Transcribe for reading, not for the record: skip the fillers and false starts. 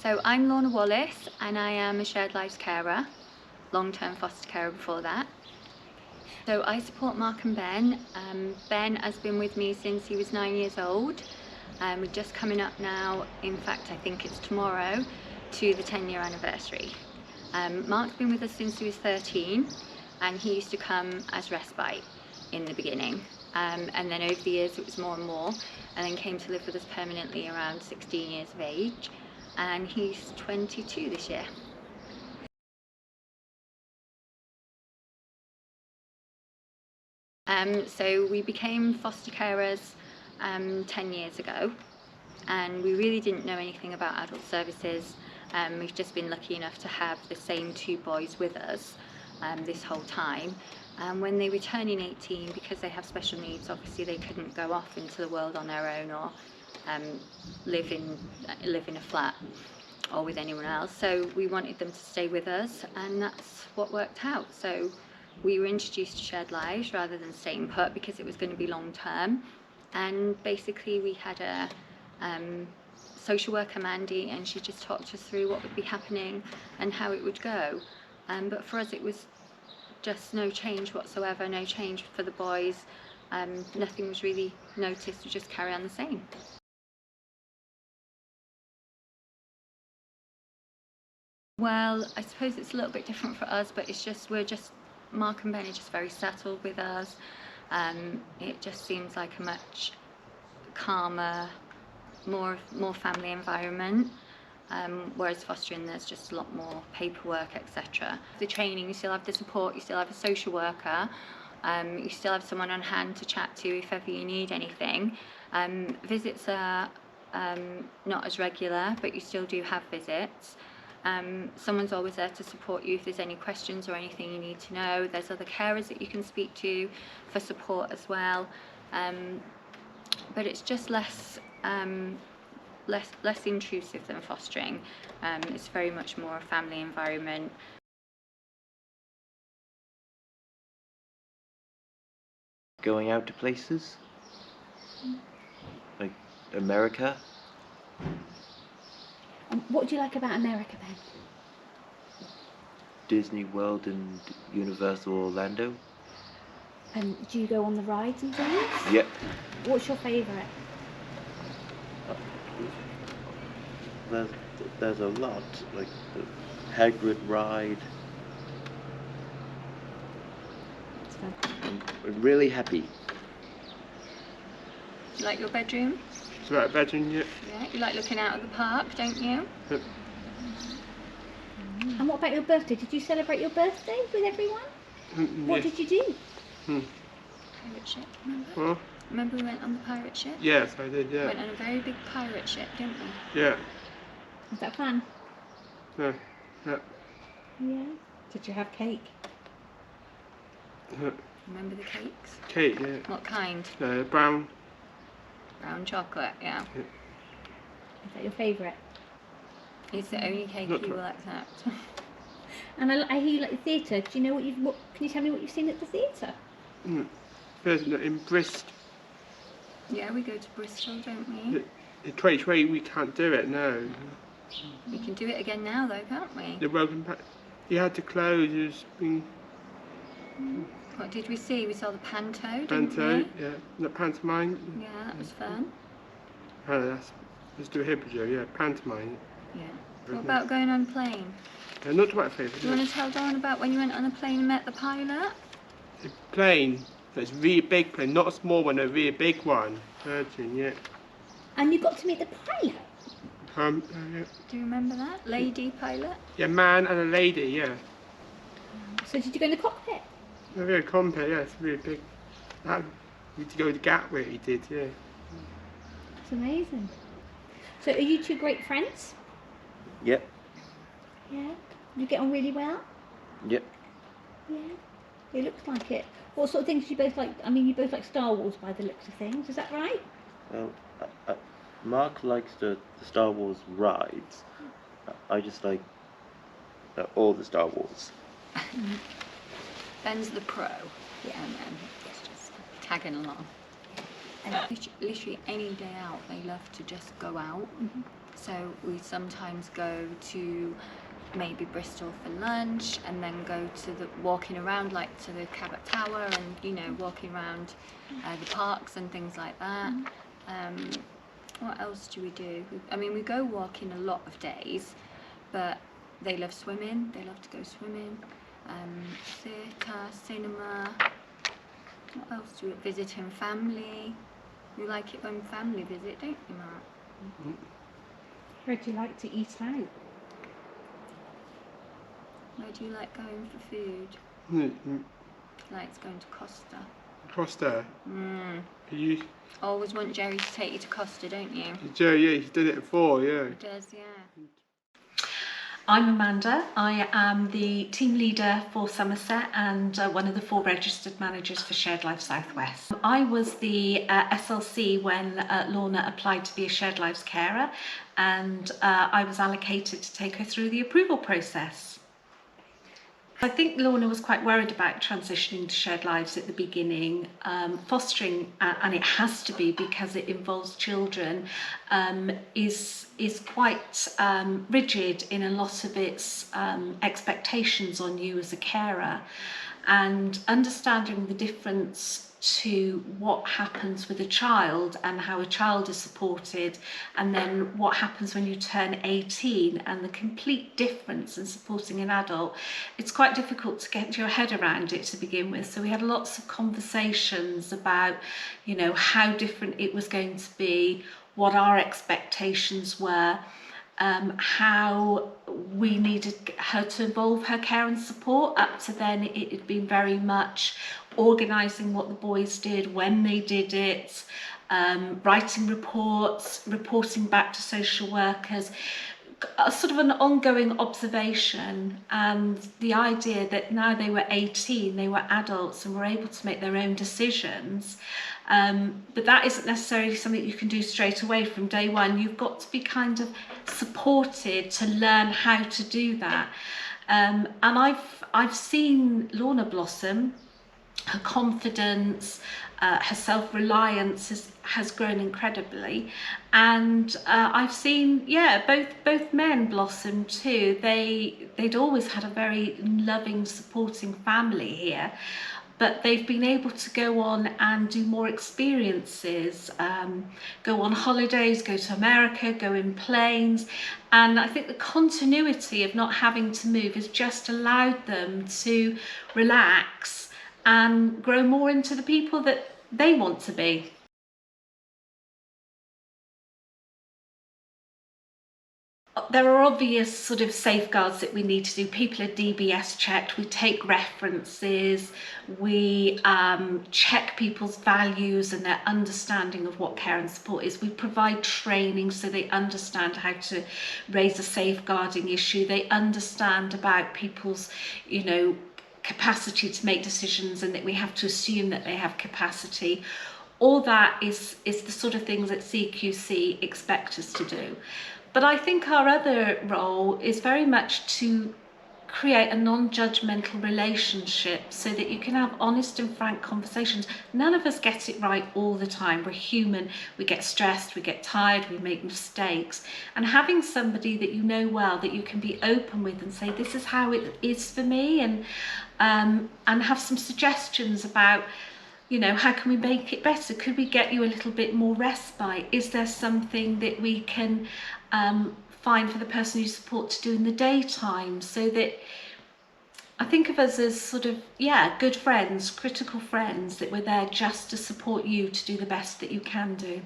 So I'm Lorna Wallace and I am a shared lives carer, long-term foster carer before that. So I support Mark and Ben. Ben has been with me since he was 9 years old. We're just coming up now, in fact I think it's tomorrow, to the 10-year anniversary. Mark's been with us since he was 13 and he used to come as respite in the beginning. And then over the years it was more and more, and then came to live with us permanently around 16 years of age. And he's 22 this year. So we became foster carers 10 years ago, and we really didn't know anything about adult services. We've just been lucky enough to have the same two boys with us this whole time. When they were turning 18, because they have special needs, obviously they couldn't go off into the world on their own or live in a flat or with anyone else, so we wanted them to stay with us, and that's what worked out. So we were introduced to shared lives rather than staying put because it was going to be long term, and basically we had a social worker, Mandy, and she just talked us through what would be happening and how it would go. But for us it was just no change whatsoever, no change for the boys. Nothing was really noticed, we just carry on the same. Well, I suppose it's a little bit different for us, but it's just, Mark and Ben are just very settled with us. It just seems like a much calmer, more family environment. Whereas fostering, there's just a lot more paperwork, etc. The training, you still have the support, you still have a social worker, you still have someone on hand to chat to if ever you need anything. Visits are not as regular, but you still do have visits. Someone's always there to support you if there's any questions or anything you need to know. There's other carers that you can speak to for support as well. But it's just less intrusive than fostering. It's very much more a family environment. Going out to places like America. What do you like about America, Ben? Disney World and Universal Orlando. Do you go on the rides and things? Yep. What's your favourite? There's a lot, like the Hagrid ride. It's fun. I'm really happy. Do you like your bedroom? It's about a bedroom, yeah. Yeah, you like looking out at the park, don't you? Yep. And what about your birthday? Did you celebrate your birthday with everyone? What did you do? Pirate ship, remember? Well, Remember we went on the pirate ship? yes, I did, yeah. Went on a very big pirate ship, didn't we? Yeah. Was that fun? Yeah. Yeah. Yeah. Did you have cake? Yeah. Remember the cakes? Cake, yeah. What kind? Brown. Brown chocolate, yeah. Is that your favourite? It's the only cake Not you too- will accept. And I hear you like the theatre. Do you know what can you tell me what you've seen at the theatre? There's in Bristol. Yeah, we go to Bristol, don't we? In 2020 we can't do it, no. We can do it again now though, can't we? The welcome back. You had to close, it's been What did we see? We saw the panto, didn't panto, we? yeah. The pantomime. Yeah, that was fun. Let's do a Hippodrome, yeah. Pantomime. Yeah. What about going on a plane? Not to my favourite. Do you want to tell Dawn about when you went on a plane and met the pilot? The plane, it's a really big plane, not a small one, a really big one. Virgin, yeah. And you got to meet the pilot? Yeah. Do you remember that? Lady pilot? Yeah, man and a lady, yeah. So did you go in the cockpit? A very compact, yeah, it's really big. We had to go to Gatwick, we did, yeah. It's amazing. So are you two great friends? Yep. Yeah. You get on really well? Yep. Yeah. It looks like it. What sort of things do you both like? I mean, you both like Star Wars by the looks of things, is that right? Well, Mark likes the Star Wars rides. I just like all the Star Wars. Ben's the pro. Yeah, and then it's just tagging along. And literally any day out, they love to just go out. So we sometimes go to maybe Bristol for lunch, and then go to the walking around, like to the Cabot Tower, and you know, walking around the parks and things like that. What else do we do? I mean, we go walking a lot of days, but they love swimming. They love to go swimming. Theatre, cinema. What else do we visiting family? You like it when family visit, don't you, Mark? Where do you like to eat out? Where do you like going for food? Mm. Likes going to Costa. Costa. You, Always want Jerry to take you to Costa, don't you? Joe, yeah, he's done it before, yeah. He does, yeah. I'm Amanda. I am the team leader for Somerset and one of the 4 registered managers for Shared Lives South West. I was the SLC when Lorna applied to be a Shared Lives carer, and I was allocated to take her through the approval process. I think Lorna was quite worried about transitioning to shared lives at the beginning. Fostering, and it has to be because it involves children, is quite rigid in a lot of its expectations on you as a carer, and understanding the difference to what happens with a child and how a child is supported, and then what happens when you turn 18 and the complete difference in supporting an adult. It's quite difficult to get your head around it to begin with, so we had lots of conversations about, you know, how different it was going to be, what our expectations were, how we needed her to involve her care and support. Up to then it had been very much organising what the boys did, when they did it, writing reports, reporting back to social workers, a sort of an ongoing observation, and the idea that now they were 18, they were adults and were able to make their own decisions. But that isn't necessarily something you can do straight away from day one. You've got to be kind of supported to learn how to do that. And I've seen Lorna blossom. Her confidence, her self-reliance has grown incredibly, and I've seen, yeah, both men blossom too. They'd always had a very loving, supporting family here, but they've been able to go on and do more experiences, go on holidays, go to America, go in planes, and I think the continuity of not having to move has just allowed them to relax and grow more into the people that they want to be. There are obvious sort of safeguards that we need to do. People are DBS checked, we take references, we check people's values and their understanding of what care and support is. We provide training so they understand how to raise a safeguarding issue. They understand about people's, you know, capacity to make decisions, and that we have to assume that they have capacity. All that is the sort of things that CQC expect us to do. But I think our other role is very much to create a non-judgmental relationship so that you can have honest and frank conversations. None of us get it right all the time. We're human, we get stressed, we get tired, we make mistakes. And having somebody that you know well, that you can be open with and say, this is how it is for me, and have some suggestions about, you know, how can we make it better? Could we get you a little bit more respite? Is there something that we can find for the person you support to do in the daytime? So that I think of us as sort of, yeah, good friends, critical friends, that we're there just to support you to do the best that you can do.